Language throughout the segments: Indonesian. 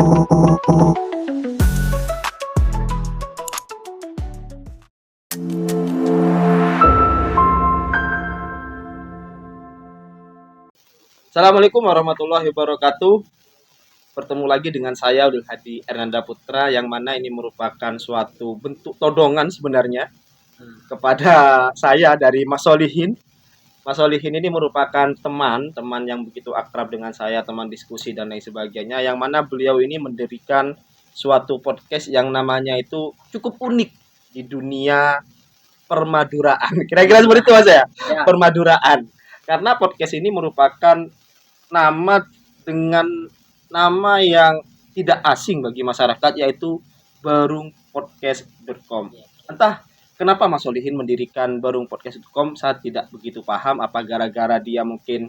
Assalamualaikum warahmatullahi wabarakatuh. Bertemu lagi dengan saya Abdul Hadi Ernanda Putra, yang mana ini merupakan suatu bentuk todongan sebenarnya kepada saya dari Mas Solihin. Mas Solihin ini merupakan teman yang begitu akrab dengan saya, teman diskusi dan lain sebagainya, yang mana beliau ini mendirikan suatu podcast yang namanya itu cukup unik di dunia permaduraan. Kira-kira seperti itu Mas ya? Permaduraan. Karena podcast ini merupakan nama dengan nama yang tidak asing bagi masyarakat, yaitu barungpodcast.com. Entah kenapa Mas Solihin mendirikan barungpodcast.com, saya tidak begitu paham. Apa gara-gara dia mungkin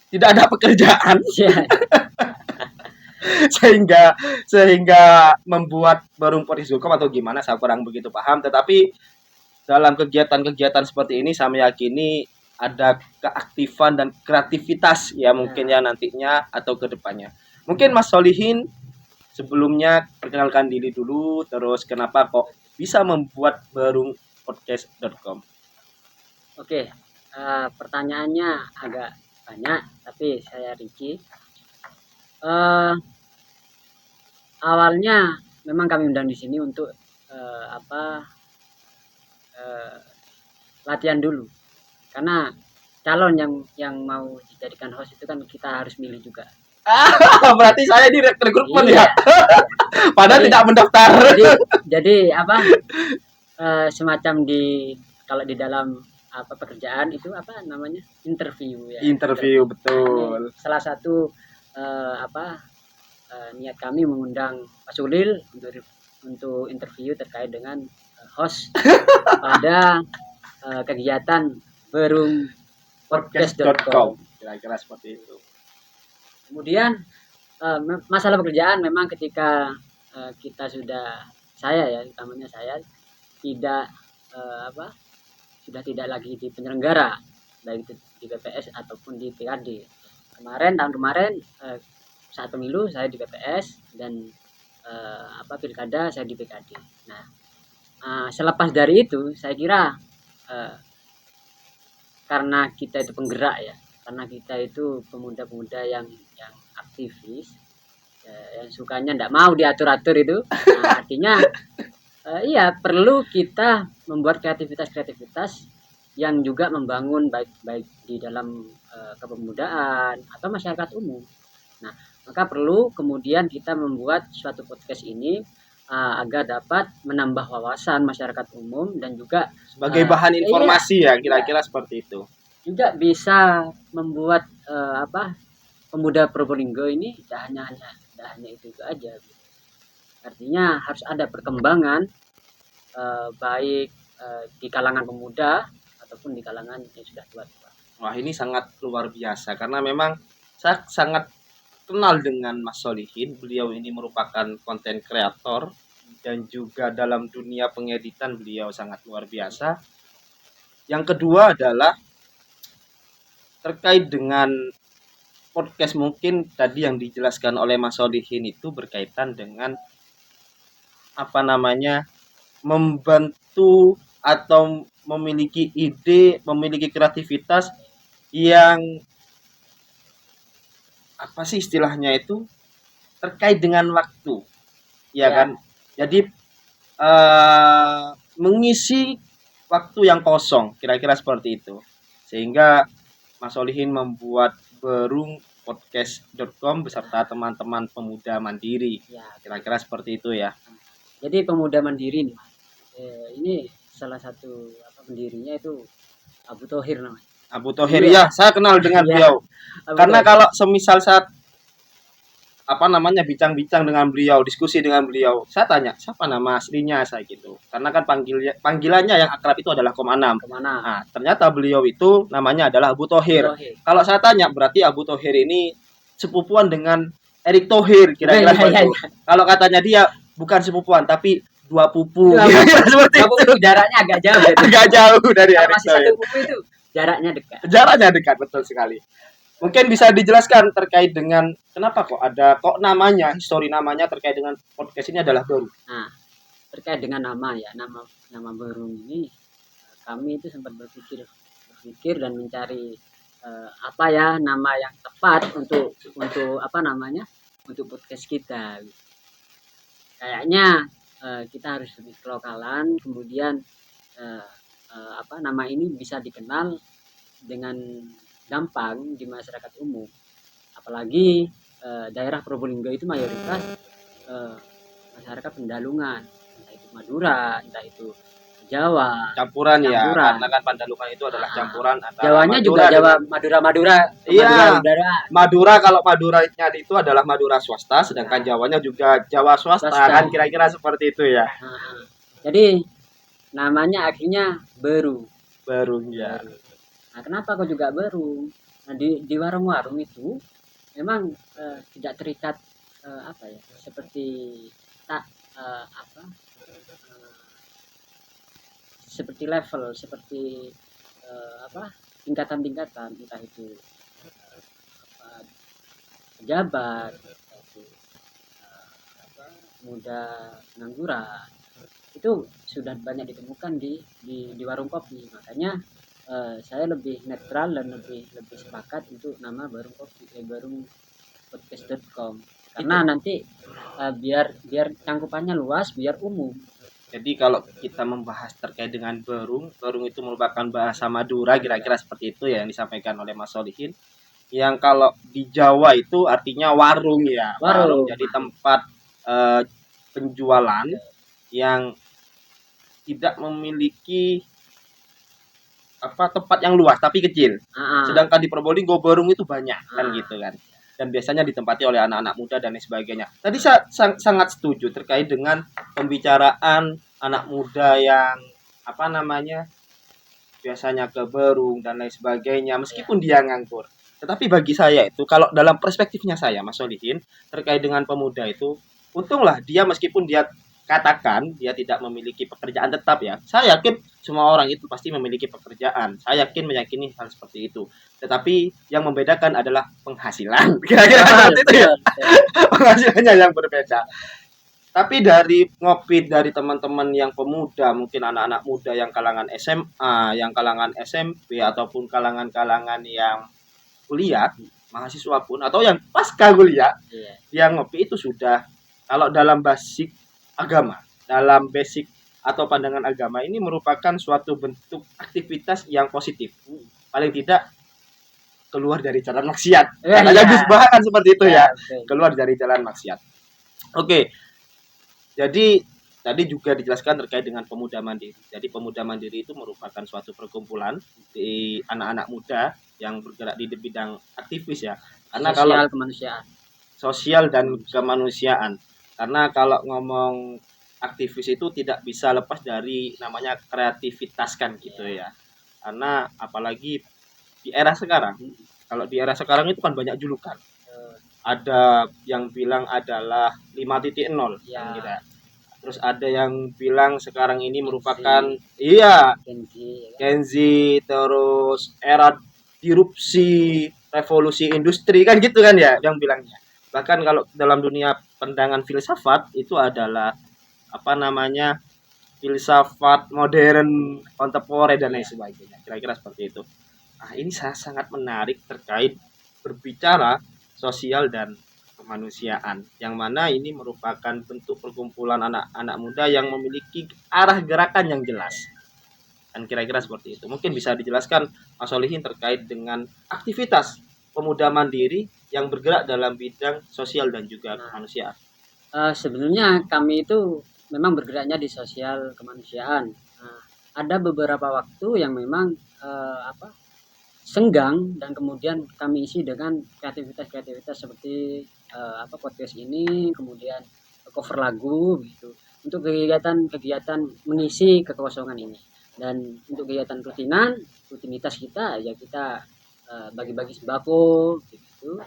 tidak ada pekerjaan sehingga membuat barungpodcast.com atau gimana, saya kurang begitu paham. Tetapi dalam kegiatan-kegiatan seperti ini saya meyakini ada keaktifan dan kreativitas ya mungkin ya nantinya atau ke depannya. Mungkin Mas Solihin sebelumnya perkenalkan diri dulu, terus kenapa kok bisa membuat barungpodcast.com? Oke, pertanyaannya agak banyak, tapi saya Riki. Awalnya memang kami undang di sini untuk latihan dulu. Karena calon yang mau dijadikan host itu kan kita harus milih juga. Berarti saya di rekrutmen ya. Padahal tidak mendaftar. Jadi semacam kalau di dalam pekerjaan itu namanya interview ya. Interview betul. Nah, salah satu niat kami mengundang Pak Sulil untuk interview terkait dengan host pada kegiatan barungpodcast.com. Kira-kira seperti itu. Kemudian masalah pekerjaan memang ketika saya tidak sudah tidak lagi di penyelenggara, baik itu di BPS ataupun di PKD. Tahun kemarin saat pemilu saya di BPS dan pilkada saya di PKD. Nah, selepas dari itu saya kira karena kita itu penggerak ya, karena kita itu pemuda-pemuda yang aktivis, yang sukanya tidak mau diatur-atur itu. Nah, artinya perlu kita membuat kreativitas yang juga membangun baik di dalam kepemudaan atau masyarakat umum. Nah, maka perlu kemudian kita membuat suatu podcast ini agar dapat menambah wawasan masyarakat umum dan juga sebagai bahan informasi ya kira-kira seperti itu. Juga bisa membuat pemuda Probolinggo ini tidak hanya itu aja. Artinya harus ada perkembangan baik di kalangan pemuda ataupun di kalangan yang sudah tua. Wah, ini sangat luar biasa karena memang saya sangat kenal dengan Mas Solihin. Beliau ini merupakan konten kreator dan juga dalam dunia pengeditan beliau sangat luar biasa. Yang kedua adalah terkait dengan podcast, mungkin tadi yang dijelaskan oleh Mas Solihin itu berkaitan dengan membantu atau memiliki ide, memiliki kreativitas yang istilahnya itu terkait dengan waktu ya kan, jadi mengisi waktu yang kosong kira-kira seperti itu, sehingga Mas Solihin membuat barungpodcast.com beserta teman-teman pemuda mandiri ya, kira-kira seperti itu ya. Jadi pemuda mandiri ini salah satu pendirinya itu Abu Thohir namanya. Abu Thohir ya, saya kenal dengan beliau. Karena kalau semisal saat bincang-bincang dengan beliau, diskusi dengan beliau, saya tanya siapa nama aslinya saya gitu. Karena kan panggilannya yang akrab itu adalah Komanam. Nah, ternyata beliau itu namanya adalah Abu Thohir. Kalau saya tanya berarti Abu Thohir ini sepupuan dengan Erick Thohir kira-kira seperti itu. Kalau katanya dia bukan sepupuan tapi dua pupu. Seperti itu. Jaraknya agak jauh. Agak jauh dari Erick Thohir. Masih satu pupu itu jaraknya dekat. Jaraknya dekat, betul sekali. Mungkin bisa dijelaskan terkait dengan kenapa kok namanya, histori namanya terkait dengan podcast ini adalah baru. Nah, terkait dengan nama ya, nama Berung ini kami itu sempat berpikir dan mencari apa ya nama yang tepat untuk apa namanya untuk podcast kita. Kayaknya kita harus lebih kelokalan, kemudian apa nama ini bisa dikenal dengan gampang di masyarakat umum. Apalagi daerah Probolinggo itu mayoritas eh, masyarakat Pendalungan, entah itu Madura, entah itu Jawa, Campuran ya, campuran. karena kan Pandalukan itu adalah campuran antara Jawanya Madura juga Jawa dengan Madura. iya, Udara. Madura. Kalau Maduranya itu adalah Madura swasta, sedangkan Jawanya juga Jawa swasta, Swasta. kan kira-kira seperti itu ya. Jadi namanya akhirnya Beru. Baru ya. Nah, kenapa kok juga Beru? Nah, di warung-warung itu memang tidak terikat apa ya, seperti tak apa seperti level, seperti apa tingkatan-tingkatan, entah itu apa, pejabat, entah itu apa, muda pengangguran, itu sudah banyak ditemukan di warung kopi. Makanya saya lebih netral dan lebih sepakat untuk nama warung kopi, warung podcast.com, karena nanti biar cangkupannya luas, biar umum. Jadi kalau kita membahas terkait dengan berung, berung itu merupakan bahasa Madura, kira-kira seperti itu ya yang disampaikan oleh Mas Solihin. Yang kalau di Jawa itu artinya warung ya, warung. Jadi tempat penjualan yang tidak memiliki apa tempat yang luas tapi kecil. Sedangkan di Probolinggo berung itu banyak kan gitu kan. Dan biasanya ditempati oleh anak-anak muda dan lain sebagainya. Tadi saya sangat setuju terkait dengan pembicaraan anak muda yang apa namanya biasanya ke berung dan lain sebagainya meskipun dia nganggur. Tetapi bagi saya itu kalau dalam perspektifnya saya Mas Solihin terkait dengan pemuda itu untunglah dia meskipun dia katakan dia tidak memiliki pekerjaan tetap ya. Saya yakin semua orang itu pasti memiliki pekerjaan. Saya meyakini hal seperti itu. Tetapi yang membedakan adalah penghasilan. Kira-kira seperti itu ya. Penghasilannya yang berbeda. Tapi dari ngopi dari teman-teman yang pemuda, mungkin anak-anak muda yang kalangan SMA, yang kalangan SMP ataupun kalangan-kalangan yang kuliah, mahasiswa pun atau yang pasca kuliah, yang ngopi itu sudah kalau dalam basic agama, dalam basic atau pandangan agama ini merupakan suatu bentuk aktivitas yang positif. Paling tidak keluar dari jalan maksiat. Katanya Gus Bah kan seperti itu ya. Keluar dari jalan maksiat. Oke. Jadi tadi juga dijelaskan terkait dengan pemuda mandiri. Jadi pemuda mandiri itu merupakan suatu perkumpulan di anak-anak muda yang bergerak di bidang aktivis ya. Karena sosial, kalau kemanusiaan. Sosial dan kemanusiaan. Karena kalau ngomong aktivis itu tidak bisa lepas dari namanya kreativitas kan gitu ya. Karena apalagi di era sekarang. Kalau di era sekarang itu kan banyak julukan. Ada yang bilang adalah 5.0 ya. Gitu. Terus ada yang bilang sekarang ini merupakan Gen Z, terus era disrupsi revolusi industri kan gitu kan ya yang bilangnya. Bahkan kalau dalam dunia pandangan filsafat itu adalah apa namanya filsafat modern kontemporer dan lain sebagainya. Kira-kira seperti itu. Nah, ini sangat menarik terkait berbicara sosial dan kemanusiaan yang mana ini merupakan bentuk perkumpulan anak-anak muda yang memiliki arah gerakan yang jelas dan kira-kira seperti itu. Mungkin bisa dijelaskan Mas Solihin terkait dengan aktivitas pemuda mandiri yang bergerak dalam bidang sosial dan juga kemanusiaan. Sebenarnya kami itu memang bergeraknya di sosial kemanusiaan. Ada beberapa waktu yang memang senggang dan kemudian kami isi dengan kreativitas seperti podcast ini, kemudian cover lagu gitu, untuk kegiatan mengisi kekosongan ini. Dan untuk kegiatan rutinitas kita ya kita bagi-bagi sembako gitu.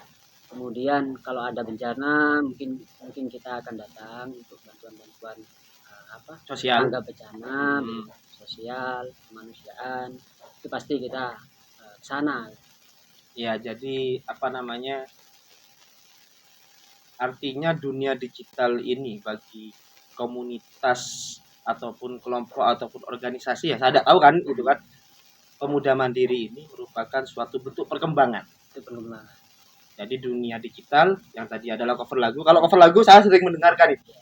Kemudian kalau ada bencana mungkin kita akan datang untuk bantuan sosial, tangga bencana, sosial, kemanusiaan, itu pasti kita sana. Ya, jadi apa namanya? Artinya dunia digital ini bagi komunitas ataupun kelompok ataupun organisasi, ya saya tidak tahu kan itu kan, pemuda mandiri ini merupakan suatu bentuk perkembangan. Itu pengembangan. Jadi dunia digital yang tadi adalah cover lagu. Kalau cover lagu saya sering mendengarkan itu.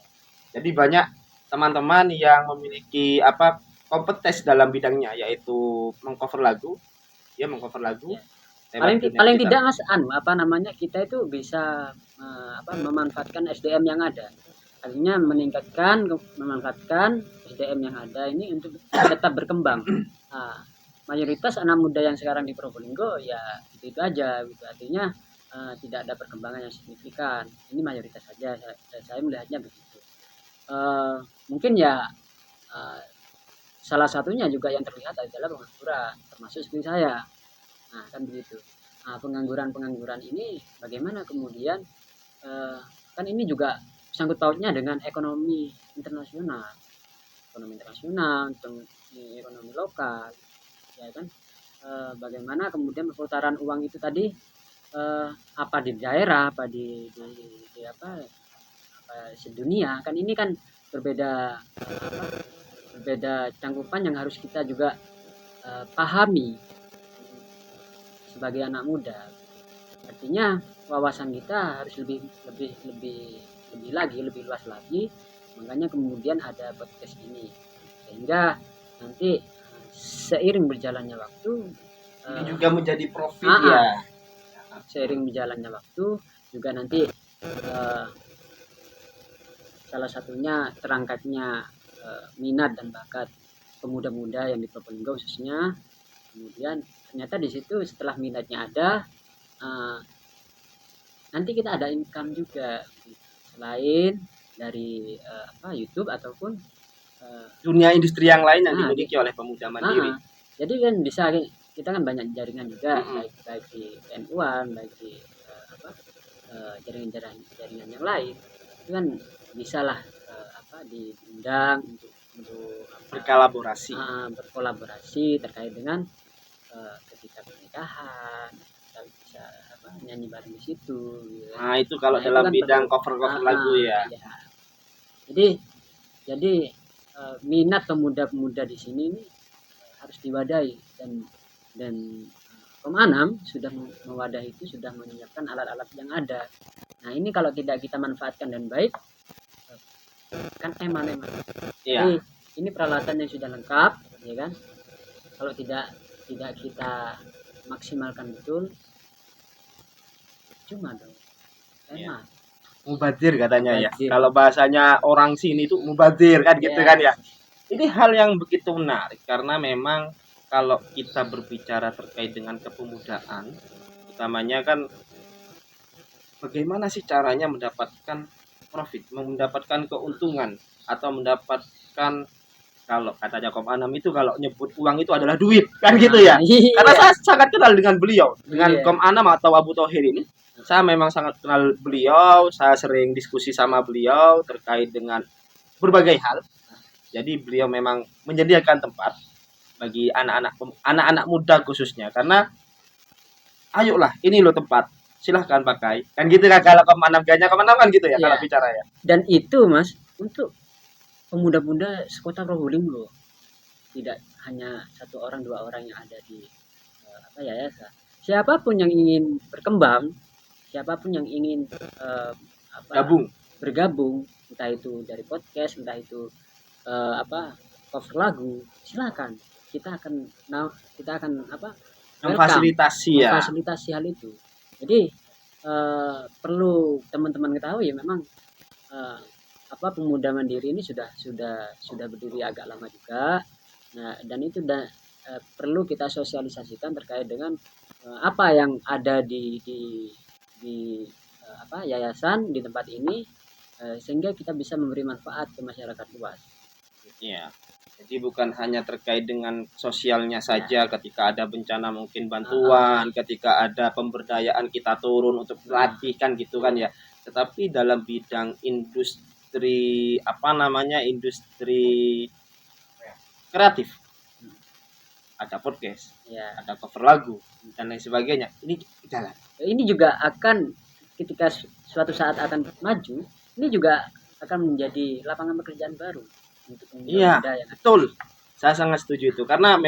Jadi banyak teman-teman yang memiliki apa kompetensi dalam bidangnya, yaitu mengcover lagu, ya mengcover lagu Ya. lewat dunia Paling digital. tidak Mas apa namanya, kita itu bisa memanfaatkan SDM yang ada. Artinya memanfaatkan SDM yang ada ini untuk tetap berkembang. Nah, mayoritas anak muda yang sekarang di Probolinggo ya itu aja gitu. Artinya tidak ada perkembangan yang signifikan. Ini mayoritas saja saya melihatnya begitu. Mungkin ya eh, salah satunya juga yang terlihat adalah pengangguran, termasuk seperti saya. Nah, kan begitu. Nah, pengangguran-pengangguran ini bagaimana kemudian kan ini juga sangkut pautnya dengan ekonomi internasional, ekonomi lokal, ya kan? Bagaimana kemudian perputaran uang itu tadi apa di daerah, apa di apa sedunia, kan ini kan berbeda berbeda cangkupan yang harus kita juga pahami sebagai anak muda. Artinya wawasan kita harus lebih luas lagi. Makanya kemudian ada podcast ini sehingga nanti seiring berjalannya waktu Ini juga menjadi profit ah, ya. seiring berjalannya waktu juga nanti salah satunya terangkatnya minat dan bakat pemuda-muda yang di Probolinggo khususnya. Kemudian ternyata di situ setelah minatnya ada eh, nanti kita ada income juga selain dari YouTube ataupun Dunia industri yang lain yang nah, dimiliki oleh pemuda mandiri. jadi kan bisa kita kan banyak jaringan juga Mm-mm. baik di PNU-an baik di jaringan yang lain itu kan bisa lah diundang untuk Berkolaborasi. berkolaborasi terkait dengan ketika pernikahan kita bisa nyanyi bareng di situ gitu. Nah, itu kalau Nah, itu dalam kan bidang perlu cover-cover lagu ya. ya. Jadi minat pemuda-pemuda di sini ini harus diwadahi dan Kom Anam sudah mewadahi itu sudah menyiapkan alat-alat yang ada. Nah ini kalau tidak kita manfaatkan dan baik kan eman-eman. Iya. Jadi ini peralatan yang sudah lengkap, ya kan? Kalau tidak kita maksimalkan betul, cuma dong. Iya. Eman. Mubazir katanya ya. Mubazir. Kalau bahasanya orang sini itu mubazir kan gitu kan ya. Ini hal yang begitu menarik karena memang kalau kita berbicara terkait dengan kepemudaan, utamanya kan bagaimana sih caranya mendapatkan profit, mendapatkan keuntungan atau mendapatkan, kalau katanya Kom Anam itu kalau nyebut uang itu adalah duit kan gitu ya. Iya. Karena saya sangat kenal dengan beliau, dengan Iya. Kom Anam atau Abu Thohir ini. Saya memang sangat kenal beliau, saya sering diskusi sama beliau terkait dengan berbagai hal. Jadi beliau memang menyediakan tempat bagi anak-anak muda khususnya, karena ayolah ini loh tempat, silahkan pakai kan gitu kan. Kalau Kom Anam kan gitu ya, Iya. kalau bicara ya. Dan itu Mas untuk pemuda-pemuda sekota Probolinggo, tidak hanya satu orang dua orang yang ada di yayasan. Siapapun yang ingin berkembang, siapapun yang ingin bergabung, entah itu dari podcast, entah itu cover lagu, silakan. Kita akan Memfasilitasi ya. memfasilitasi hal itu. Jadi perlu teman-teman ketahui memang pemuda mandiri ini sudah berdiri agak lama juga. Nah, dan itu perlu kita sosialisasikan terkait dengan apa yang ada di yayasan di tempat ini sehingga kita bisa memberi manfaat ke masyarakat luas. Iya. Jadi bukan hanya terkait dengan sosialnya saja, ketika ada bencana mungkin bantuan, ketika ada pemberdayaan kita turun untuk melatih kan gitu kan ya. Tetapi dalam bidang industri industri kreatif. ada podcast, Ya. ada cover lagu dan lain sebagainya. Ini jalan. Ini juga akan ketika suatu saat akan maju, ini juga akan menjadi lapangan pekerjaan baru untuk Iya, pemuda yang betul. Saya sangat setuju itu karena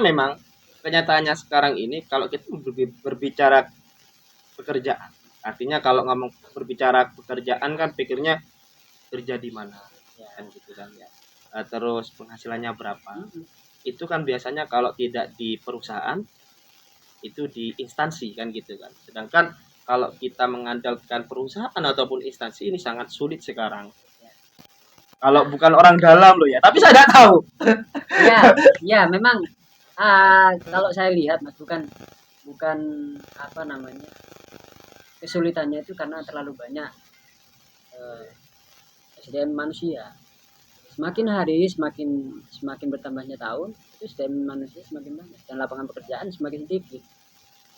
memang kenyataannya sekarang ini kalau kita berbicara pekerjaan, artinya kalau ngomong berbicara pekerjaan kan pikirnya kerja di mana, ya. kan gitu kan ya. Terus penghasilannya berapa? Itu kan biasanya kalau tidak di perusahaan itu di instansi kan gitu kan. Sedangkan kalau kita mengandalkan perusahaan ataupun instansi ini sangat sulit sekarang. Kalau bukan orang dalam loh ya, tapi saya tidak tahu. Ya, ya memang kalau saya lihat Mas bukan apa namanya kesulitannya itu karena terlalu banyak SDM manusia. Semakin hari semakin semakin bertambahnya tahun, itu SDM manusia semakin banyak dan lapangan pekerjaan semakin sedikit.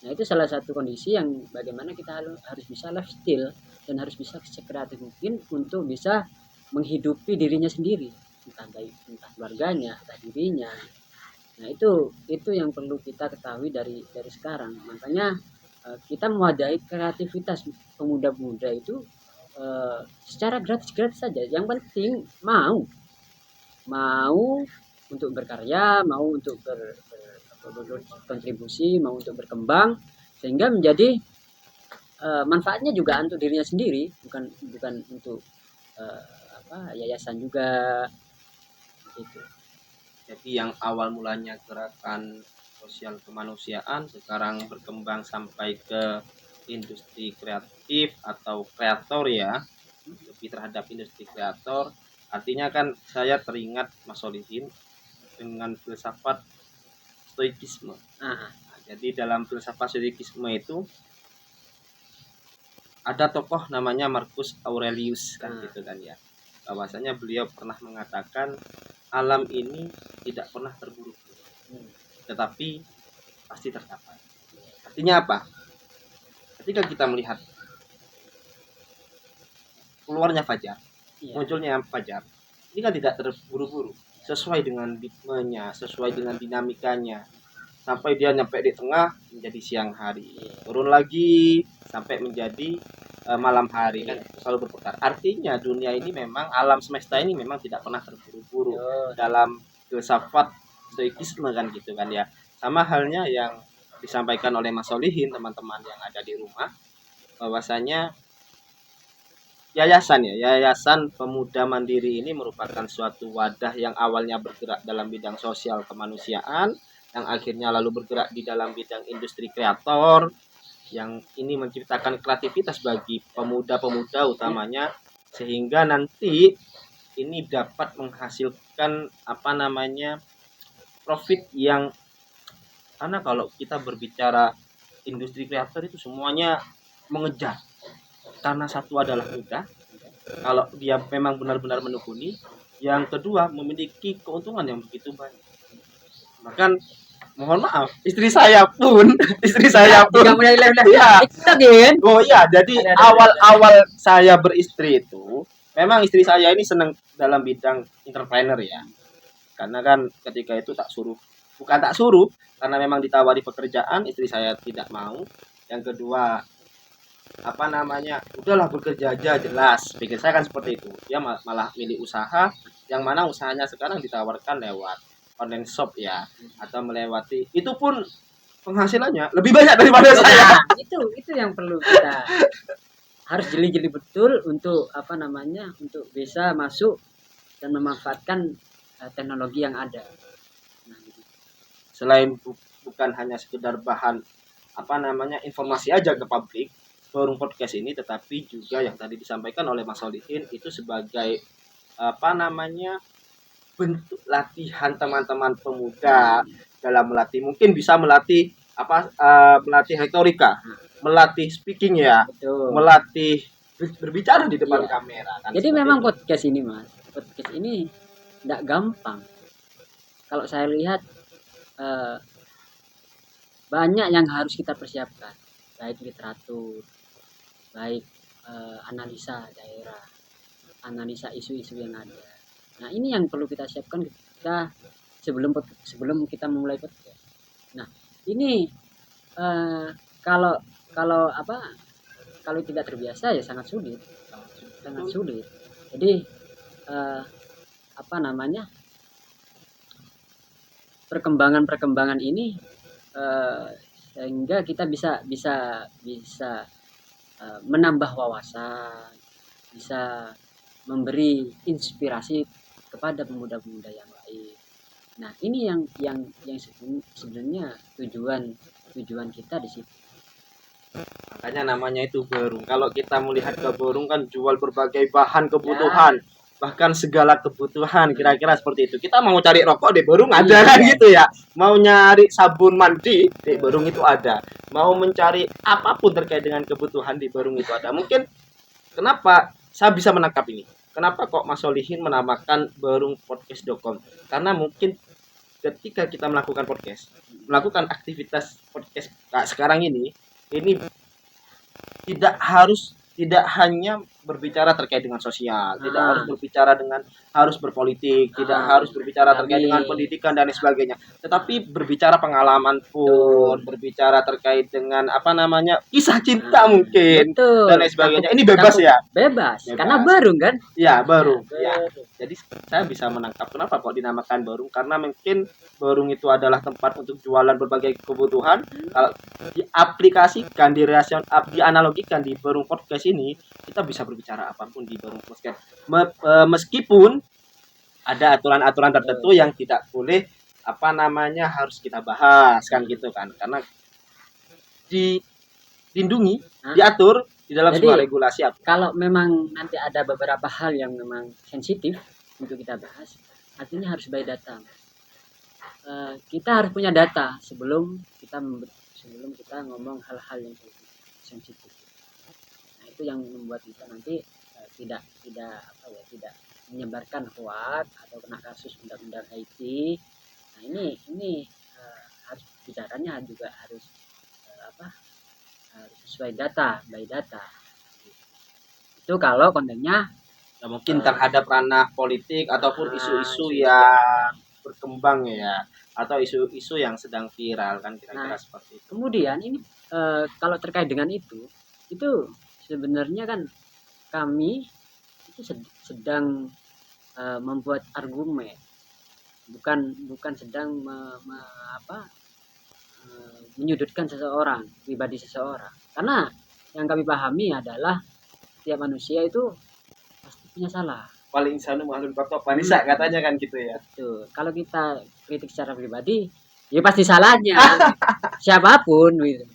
Nah, itu salah satu kondisi yang bagaimana kita harus bisa lifestyle dan harus bisa sekreatif mungkin untuk bisa menghidupi dirinya sendiri, entah keluarganya, entah dirinya. Nah, itu yang perlu kita ketahui dari sekarang. Makanya kita mewadahi kreativitas pemuda-pemuda itu secara gratis saja. Yang penting mau untuk berkarya, mau untuk berkontribusi, mau untuk berkembang sehingga menjadi manfaatnya juga untuk dirinya sendiri, bukan untuk yayasan juga gitu. Jadi yang awal mulanya gerakan sosial kemanusiaan sekarang berkembang sampai ke industri kreatif atau kreator ya, lebih terhadap industri kreator. Artinya kan saya teringat Mas Solihin dengan filsafat stoikisme. Nah, jadi dalam filsafat stoikisme itu ada tokoh namanya Marcus Aurelius kan gitu kan ya. Bahwasanya beliau pernah mengatakan alam ini tidak pernah terburu-buru, tetapi pasti tercapai. Artinya apa? Ketika kita melihat keluarnya fajar, munculnya fajar, ini kan tidak terburu-buru, sesuai dengan ritmenya, sesuai dengan dinamikanya, sampai dia nyampe di tengah menjadi siang hari, turun lagi sampai menjadi malam hari, kan selalu berputar. Artinya dunia ini memang, alam semesta ini memang tidak pernah terburu-buru dalam filsafat stoikisme kan gitu kan ya. Sama halnya yang disampaikan oleh Mas Solihin, teman-teman yang ada di rumah, bahwasanya Yayasan Pemuda Mandiri ini merupakan suatu wadah yang awalnya bergerak dalam bidang sosial kemanusiaan, yang akhirnya lalu bergerak di dalam bidang industri kreator, yang ini menciptakan kreativitas bagi pemuda-pemuda utamanya, sehingga nanti ini dapat menghasilkan profit yang, karena kalau kita berbicara industri kreator itu semuanya mengejar, karena satu adalah mudah kalau dia memang benar-benar menekuni, yang kedua memiliki keuntungan yang begitu banyak. Bahkan mohon maaf, istri saya pun juga mulai iya. kan? Oh iya, jadi awal-awal saya beristri itu memang istri saya ini senang dalam bidang entrepreneur ya. Karena kan ketika itu bukan tak suruh, karena memang ditawari pekerjaan, istri saya tidak mau. Yang kedua, udahlah bekerja aja, jelas pikir saya kan seperti itu. Dia malah milih usaha, yang mana usahanya sekarang ditawarkan lewat online shop ya, atau melewati, itu pun penghasilannya lebih banyak daripada saya. Itu yang perlu kita harus jeli-jeli betul untuk untuk bisa masuk dan memanfaatkan teknologi yang ada. Selain bukan hanya sekedar bahan informasi aja ke publik, forum podcast ini, tetapi juga yang tadi disampaikan oleh Mas Solihin itu sebagai bentuk latihan teman-teman pemuda dalam mungkin bisa melatih melatih retorika, melatih speaking ya, betul, melatih berbicara di depan kamera kan. Jadi memang itu. podcast ini tidak gampang. Kalau saya lihat banyak yang harus kita persiapkan, baik literatur, baik analisa daerah, analisa isu-isu yang ada. Nah, ini yang perlu kita siapkan ketika sebelum kita memulai podcast. Nah, ini kalau kalau apa kalau tidak terbiasa ya sangat sulit. Jadi apa namanya, perkembangan ini sehingga kita bisa menambah wawasan, bisa memberi inspirasi kepada pemuda-pemuda yang lain. Nah, ini yang sebenarnya tujuan kita di situ. Makanya namanya itu Berung. Kalau kita melihat ke Berung kan jual berbagai bahan kebutuhan, bahkan segala kebutuhan, kira-kira seperti itu. Kita mau cari rokok di Berung ada Iya. kan gitu ya. Mau nyari sabun mandi di Berung itu ada. Mau mencari apapun terkait dengan kebutuhan di Berung itu ada. Mungkin kenapa saya bisa menangkap ini? Kenapa kok Mas Solihin menamakan Berung Podcast.com? Karena mungkin ketika kita melakukan melakukan aktivitas podcast sekarang ini tidak hanya berbicara terkait dengan sosial, tidak harus berbicara dengan harus berpolitik, tidak harus berbicara terkait dengan pendidikan dan lain sebagainya, tetapi berbicara pengalaman pun, berbicara terkait dengan apa namanya kisah cinta mungkin Betul. dan lain sebagainya. Ini bebas ya? Bebas. Karena Berung kan? Ya, Berung. Ya. Jadi saya bisa menangkap kenapa kok dinamakan Berung, karena mungkin Berung itu adalah tempat untuk jualan berbagai kebutuhan. Kalau diaplikasikan, dianalogikan di Berung Podcast ini, kita bisa berbicara apapun di Berung Podcast. Meskipun ada aturan-aturan tertentu yang tidak boleh apa namanya harus kita bahas kan gitu kan, karena dilindungi, diatur di dalam sebuah regulasi. Kalau memang nanti ada beberapa hal yang memang sensitif untuk kita bahas, artinya harus by data. Kita harus punya data sebelum kita ngomong hal-hal yang sensitif. Nah, itu yang membuat kita nanti tidak menyebarkan hoax atau kena kasus undang-undang IT. Nah, ini harus bicaranya juga harus harus sesuai data, by data. Itu kalau kontennya mungkin terhadap ranah politik ataupun isu-isu yang berkembang ya, atau isu-isu yang sedang viral kan kira-kira seperti itu. Kemudian ini kalau terkait dengan itu sebenarnya kan kami itu sedang membuat argumen, bukan sedang menyudutkan pribadi seseorang. Karena yang kami pahami adalah setiap manusia itu pasti punya salah. Paling insanu mahlul kotor panisa katanya kan gitu ya. Tuh, kalau kita kritik secara pribadi, ya pasti salahnya siapapun gitu.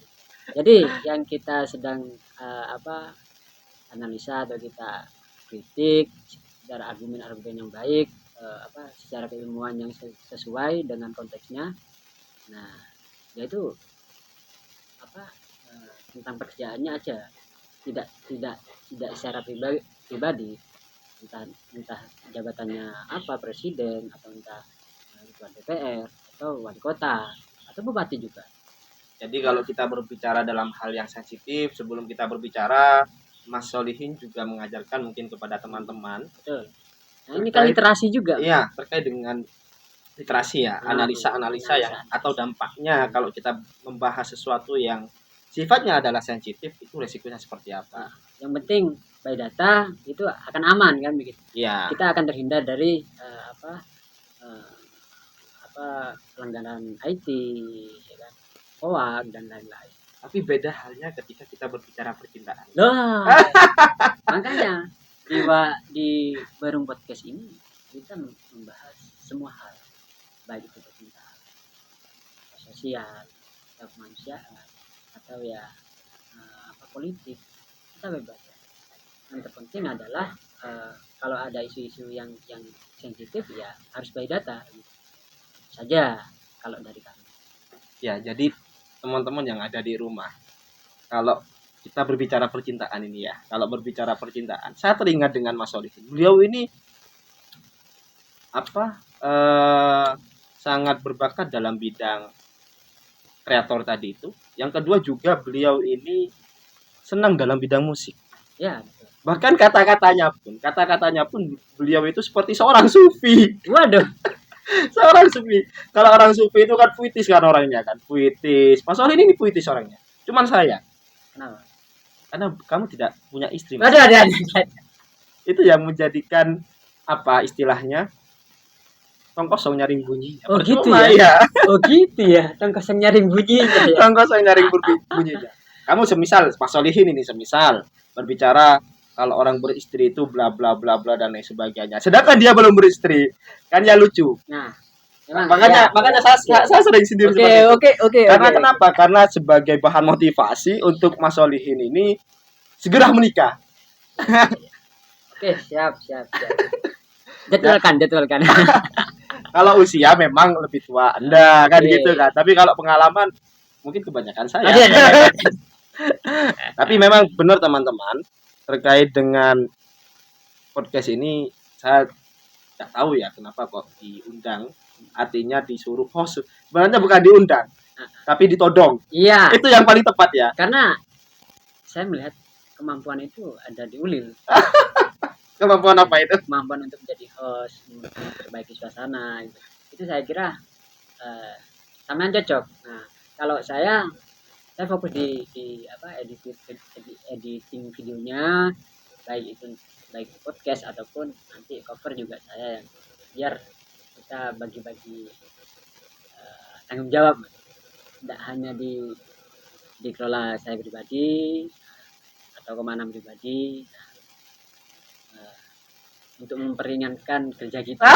Jadi yang kita sedang analisa atau kita kritik secara argumen-argumen yang baik, secara keilmuan yang sesuai dengan konteksnya. Nah, yaitu tentang pekerjaannya aja, tidak secara pribadi, entah jabatannya apa, presiden atau entah ketua DPR atau wali kota atau bupati juga. Jadi kalau kita berbicara dalam hal yang sensitif, sebelum kita berbicara, Mas Solihin juga mengajarkan mungkin kepada teman-teman. Betul. Nah, ini kan literasi juga. Iya, terkait dengan literasi ya, analisa yang atau dampaknya kalau kita membahas sesuatu yang sifatnya adalah sensitif, itu resikonya seperti apa. Yang penting by data itu akan aman kan begitu. Iya. Kita akan terhindar dari pelanggaran IT, ya kan, hoax dan lain-lain. Tapi beda halnya ketika kita berbicara percintaan. Loh, makanya di Berung Podcast ini kita membahas semua hal, baik itu percintaan, sosial, atau kemanusiaan, atau ya politik, kita bebas. Yang terpenting adalah kalau ada isu-isu yang sensitif ya harus by data saja kalau dari kami. Ya, jadi teman-teman yang ada di rumah, kalau kita berbicara percintaan ini ya, saya teringat dengan Mas Solihin. Beliau ini sangat berbakat dalam bidang kreator tadi itu. Yang kedua juga beliau ini senang dalam bidang musik. Ya. Bahkan kata-katanya pun beliau itu seperti seorang sufi. Waduh. Seorang sufi. Kalau orang sufi itu kan puitis kan orangnya kan, puitis. Mas Oli ini puitis orangnya. Cuman saya, Kenapa? karena kamu tidak punya istri, Mas. Ada. Itu yang menjadikan apa istilahnya? Tong kosong nyaring bunyinya. Oh gitu Percuma, ya? ya. Oh gitu ya. Tong kosong nyaring bunyinya ya. Tong kosong nyaring bunyinya. Kamu semisal Mas Solihin ini semisal berbicara kalau orang beristri itu bla bla bla bla dan lain sebagainya. Sedangkan dia belum beristri. Kan ya lucu. Nah, memang Makanya ya. makanya saya sering sendiri Oke, seperti itu. oke. Karena kenapa? Karena sebagai bahan motivasi untuk Mas Solihin ini segera menikah. Oke, siap. Jadwalkan. Kalau usia memang lebih tua Anda kan Oke. gitu kan. Tapi kalau pengalaman mungkin kebanyakan saya. Ada. Tapi memang benar teman-teman terkait dengan podcast ini saya tidak tahu ya kenapa kok diundang. Artinya disuruh host. Sebenarnya bukan diundang, tapi ditodong. Iya, Itu yang paling tepat ya. karena saya melihat kemampuan itu ada di Ulil. Kemampuan apa itu? Kemampuan untuk menjadi host, memperbaiki suasana gitu. Itu saya kira sampean cocok. Nah, kalau saya fokus di apa editing videonya, baik podcast ataupun nanti cover juga saya yang biar kita bagi-bagi tanggung jawab, tidak hanya dikelola saya pribadi atau kemana pribadi. Nah, untuk memperingankan kerja kita.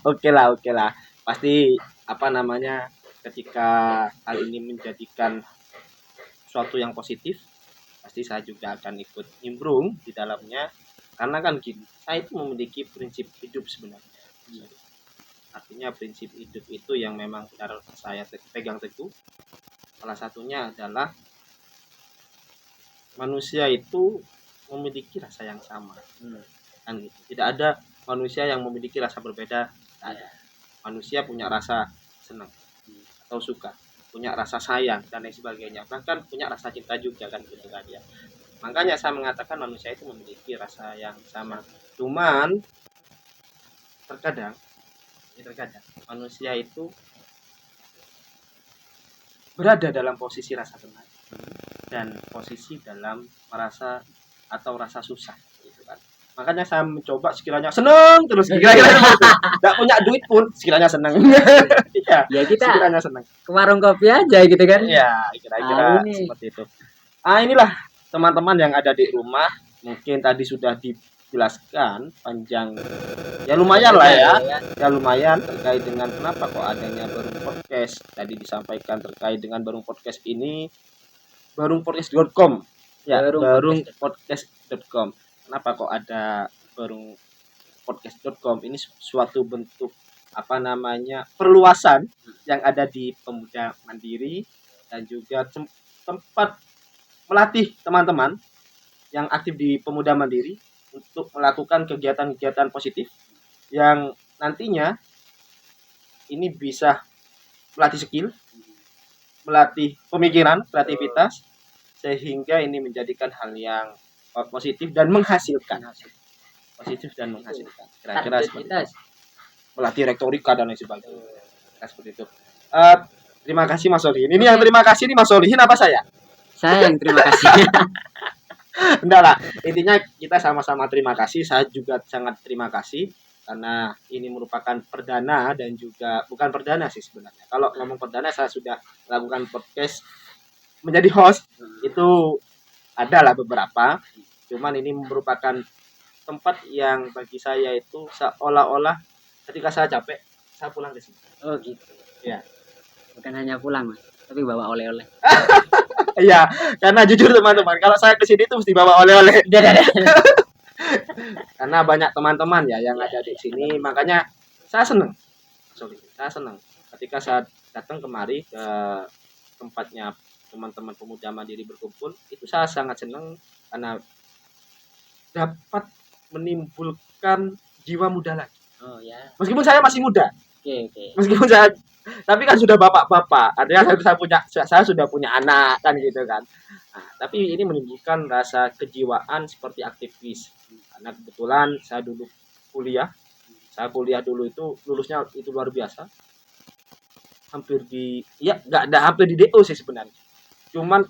Oke lah. Pasti apa namanya ketika hal ini menjadikan suatu yang positif, pasti saya juga akan ikut nimbrung di dalamnya. Karena kan gini, saya itu memiliki prinsip hidup sebenarnya. Artinya prinsip hidup itu yang memang benar saya pegang teguh. Salah satunya adalah manusia itu memiliki rasa yang sama. Kan gitu. Tidak ada manusia yang memiliki rasa berbeda. Tidak ada. Manusia punya rasa senang atau suka, punya rasa sayang dan lain sebagainya, bahkan punya rasa cinta juga kan gitu kan ya. Makanya saya mengatakan manusia itu memiliki rasa yang sama. Cuman terkadang manusia itu berada dalam posisi rasa tenang dan posisi dalam merasa atau rasa susah gitu kan. Makanya saya mencoba sekiranya senang terus kira-kira gitu. Enggak punya duit pun sekiranya senang. Iya, Ya kita sekiranya senang. ke warung kopi aja gitu kan. Iya, kira-kira ini. seperti itu. Inilah teman-teman yang ada di rumah, mungkin tadi sudah dijelaskan panjang. Ya lumayan lah ya. Ya lumayan terkait dengan kenapa kok adanya Barung Podcast. Tadi disampaikan terkait dengan Barung Podcast ini barungpodcast.com. Ya, barungpodcast.com. Kenapa kok ada barungpodcast.com? Ini suatu bentuk apa namanya perluasan yang ada di Pemuda Mandiri dan juga tempat melatih teman-teman yang aktif di Pemuda Mandiri untuk melakukan kegiatan-kegiatan positif yang nantinya ini bisa melatih skill, melatih pemikiran, kreativitas, sehingga ini menjadikan hal yang positif dan menghasilkan. Kira-kira seperti itu. Melatih retorika dan lain sebagainya. Seperti itu. Terima kasih Mas Solihin. Ini yang terima kasih nih Mas Solihin apa saya? Saya yang terima kasih. Enggak lah, intinya kita sama-sama terima kasih. Saya juga sangat terima kasih karena ini merupakan perdana dan juga bukan perdana sih sebenarnya. Kalau ngomong perdana saya sudah melakukan podcast menjadi host itu adalah beberapa. Cuman ini merupakan tempat yang bagi saya itu seolah-olah ketika saya capek saya pulang ke sini. Oh gitu. Ya. Bukan hanya pulang Mas, tapi bawa oleh-oleh. Iya, karena jujur teman-teman, kalau saya ke sini itu mesti bawa oleh-oleh. Karena banyak teman-teman ya yang ada di sini, makanya saya senang. Saya senang ketika saya datang kemari ke tempatnya teman-teman Pemuda Mandiri berkumpul, itu saya sangat senang karena dapat menimbulkan jiwa muda lagi. Oh ya. Meskipun saya masih muda. Oke. Meskipun saya tapi kan sudah bapak-bapak, artinya saya sudah punya anak kan gitu kan. Nah, tapi ini menimbulkan rasa kejiwaan seperti aktivis. Karena kebetulan saya dulu kuliah Saya kuliah dulu itu lulusnya itu luar biasa. Hampir di ya nggak ada hampir di DO sih sebenarnya. Cuman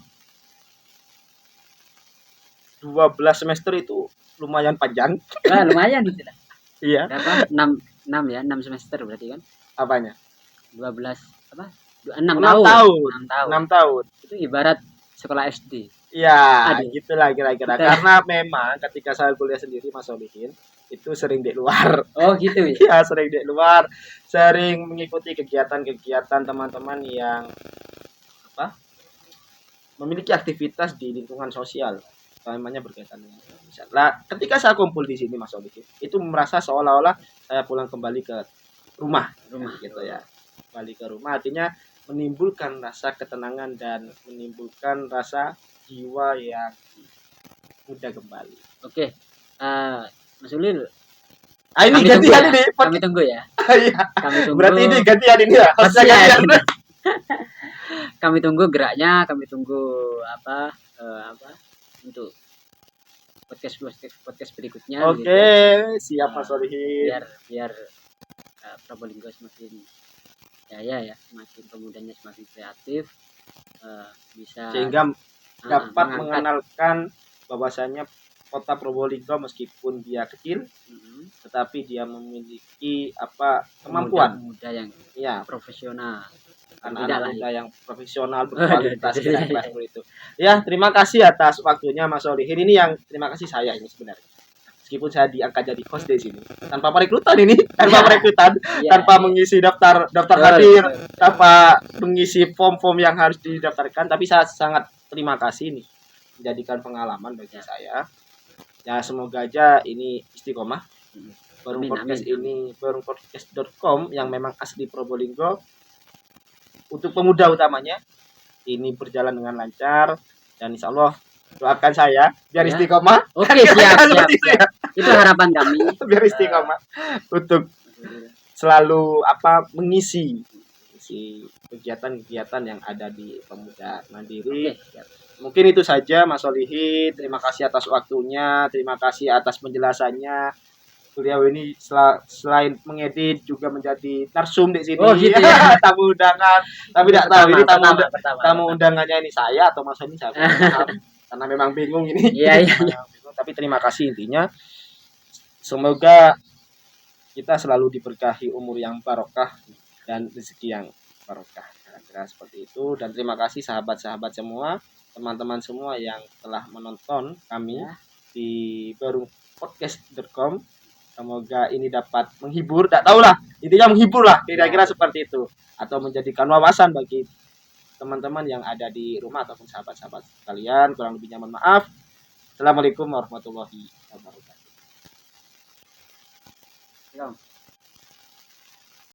12 semester itu lumayan panjang. Wah, lumayan itu lah. Iya, Berapa? 6 ya, 6 semester berarti kan. apanya? 12 apa? 6 6 tahun. tahun. 6 tahun. 6 tahun. Itu ibarat sekolah SD. Ya, Aduh. gitulah kira-kira. Kita- Karena memang ketika saya kuliah sendiri Mas Solihin itu sering di luar. Oh, gitu ya. Ya, sering di luar, sering mengikuti kegiatan-kegiatan teman-teman yang apa? Memiliki aktivitas di lingkungan sosial. Namanya berkaitan dengan sosial. Nah, ketika saya kumpul di sini Mas Solihin, itu merasa seolah-olah saya pulang kembali ke rumah, Rumah. gitu ya. Kembali ke rumah artinya menimbulkan rasa ketenangan dan menimbulkan rasa jiwa yang mudah kembali. Oke. Mas Ulil, Ah, ini kami tunggu gantian ya. ini. Kami tunggu ya. Iya. Kami tunggu. Berarti ini gantian ini ya. Hostnya Hostnya gantian. ini. Kami tunggu geraknya, kami tunggu apa untuk podcast berikutnya Oke, gitu. siap Mas Solihin. Biar Probolinggo semakin jaya ya, semakin pemudanya semakin kreatif, bisa Sehingga dapat mengangkat. mengenalkan bahwasanya kota Probolinggo meskipun dia kecil, tetapi dia memiliki apa kemampuan, Pemuda yang ya, profesional. anak-anak Tidak muda lah. yang profesional berkualitas Aduh. kira-kira seperti itu. Ya, terima kasih atas waktunya Mas Solihin. Ini yang terima kasih saya ini sebenarnya. Meskipun saya diangkat jadi host di sini tanpa perekrutan ini, tanpa perekrutan, Iya, tanpa mengisi daftar betul, hadir, betul. tanpa mengisi form-form yang harus didaftarkan, tapi saya sangat terima kasih nih menjadikan pengalaman bagi saya. Ya, semoga aja ini istiqomah. Baru Amin, podcast amin. ini barungpodcast.com yang memang asli Probolinggo untuk pemuda utamanya ini berjalan dengan lancar dan insya Allah doakan saya biar Ya. istiqomah. Oke, siap. Seperti itu ya. Itu harapan kami. Biar istiqomah untuk selalu mengisi kegiatan-kegiatan yang ada di Pemuda Mandiri. Oke, siap. Mungkin itu saja Mas Solihin. Terima kasih atas waktunya, terima kasih atas penjelasannya. Beliau ini selain mengedit juga menjadi narsum di sini. Oh, gitu ya. Tamu undangan. Tapi tidak tahu ini Pertama. tamu undangannya ini saya atau Mas ini saya paham. Karena memang bingung ini. Iya. Tapi terima kasih intinya. Semoga kita selalu diberkahi umur yang barokah dan rezeki yang barokah. Kira-kira seperti itu. Dan terima kasih sahabat-sahabat semua, teman-teman semua yang telah menonton kami di barungpodcast.com. Semoga ini dapat menghibur, tak tahulah, intinya menghibur lah, kira-kira seperti itu, atau menjadikan wawasan bagi teman-teman yang ada di rumah ataupun sahabat-sahabat kalian. Kurang lebihnya mohon maaf. Assalamualaikum warahmatullahi wabarakatuh.